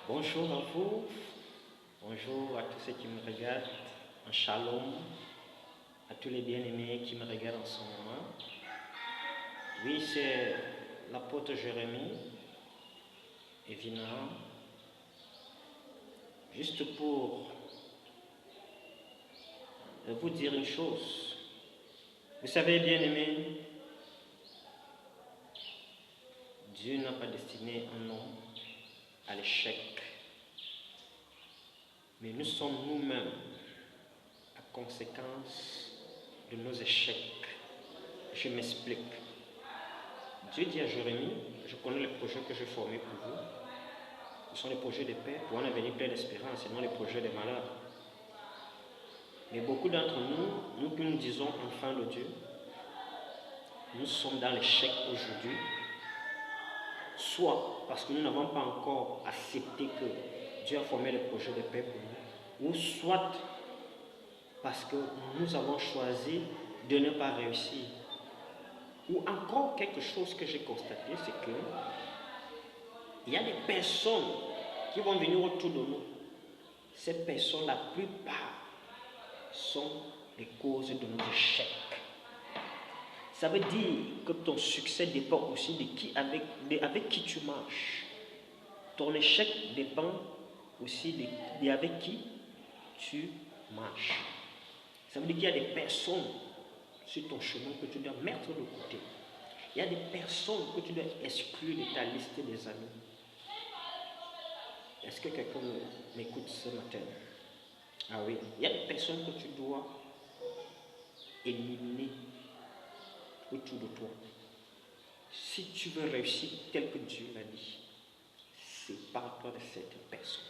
Bonjour à vous, bonjour à tous ceux qui me regardent en shalom, à tous les bien-aimés qui me regardent en ce moment. Oui, c'est l'apôtre Jérémie Evina, juste pour vous dire une chose. Vous savez, bien-aimés, Dieu n'a pas destiné un homme à l'échec. Mais nous sommes nous-mêmes à conséquence de nos échecs. Je m'explique. Dieu dit à Jérémie, je connais les projets que j'ai formés pour vous. Ce sont les projets de paix, pour un avenir plein d'espérance, et non les projets de malheur. Mais beaucoup d'entre nous qui nous disons enfants de Dieu, nous sommes dans l'échec aujourd'hui, soit parce que nous n'avons pas encore accepté que Dieu a formé les projets de paix pour nous, ou soit parce que nous avons choisi de ne pas réussir. Ou encore quelque chose que j'ai constaté, c'est que il y a des personnes qui vont venir autour de nous. Ces personnes, la plupart, sont les causes de nos échecs. Ça veut dire que ton succès dépend aussi avec qui tu marches. Ton échec dépend aussi avec qui tu marches. Ça veut dire qu'il y a des personnes sur ton chemin que tu dois mettre de côté. Il y a des personnes que tu dois exclure de ta liste des amis. Est-ce que quelqu'un m'écoute ce matin? Ah oui, il y a des personnes que tu dois éliminer autour de toi. Si tu veux réussir tel que Dieu l'a dit, sépare-toi de cette personne.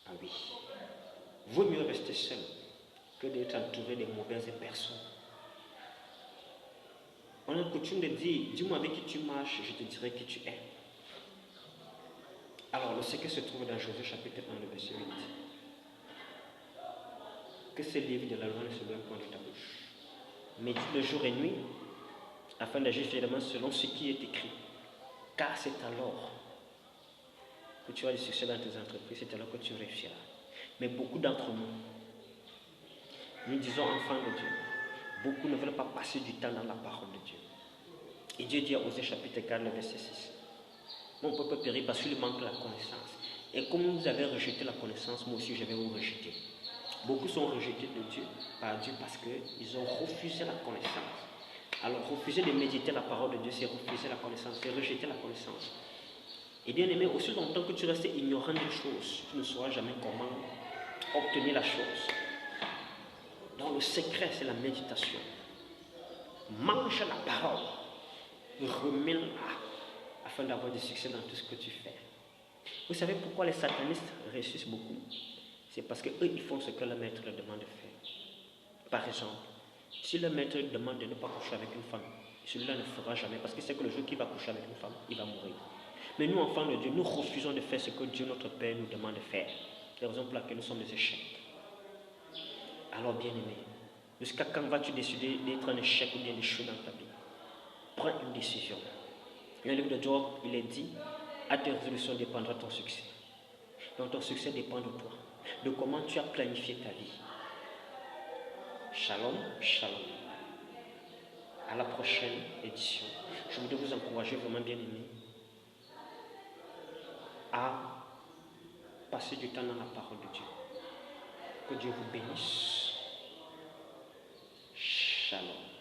Ah oui, vaut mieux rester seul que d'être entouré de mauvaises personnes. On a coutume de dire, dis-moi avec qui tu marches, je te dirai qui tu es. Alors, le secret se trouve dans Josué chapitre 1, le verset 8. Que ce livre de la loi ne se loin point de ta bouche. Médite le jour et nuit, afin d'agir fidèlement selon ce qui est écrit. Car c'est alors que tu auras du succès dans tes entreprises, c'est alors que tu réussiras. Mais beaucoup d'entre nous disons enfants de Dieu, beaucoup ne veulent pas passer du temps dans la parole de Dieu. Et Dieu dit à Osée chapitre 4, le verset 6. Mon peuple périt parce qu'il manque la connaissance. Et comme vous avez rejeté la connaissance, moi aussi je vais vous rejeter. Beaucoup sont rejetés de Dieu, par Dieu parce qu'ils ont refusé la connaissance. Alors refuser de méditer la parole de Dieu, c'est refuser la connaissance, c'est rejeter la connaissance. Et bien aimé, aussi longtemps que tu restes ignorant des choses, tu ne sauras jamais comment obtenir la chose. Donc le secret, c'est la méditation. Mange la parole, remets-la, afin d'avoir du succès dans tout ce que tu fais. Vous savez pourquoi les satanistes réussissent beaucoup? C'est parce qu'eux, ils font ce que le maître leur demande de faire. Par exemple, si le maître demande de ne pas coucher avec une femme, celui-là ne fera jamais, parce qu'il sait que le jour qu'il va coucher avec une femme, il va mourir. Mais nous, enfants de Dieu, nous refusons de faire ce que Dieu, notre Père, nous demande de faire. C'est la raison pour laquelle nous sommes des échecs. Alors, bien-aimé, jusqu'à quand vas-tu décider d'être un échec ou bien d'échouer dans ta vie? Prends une décision. Dans le livre de Job, il est dit, à tes résolutions dépendra ton succès. Donc ton succès dépend de toi, de comment tu as planifié ta vie. Shalom, shalom. À la prochaine édition. Je voudrais vous encourager vraiment bien aimé à passer du temps dans la parole de Dieu. Que Dieu vous bénisse. Shalom.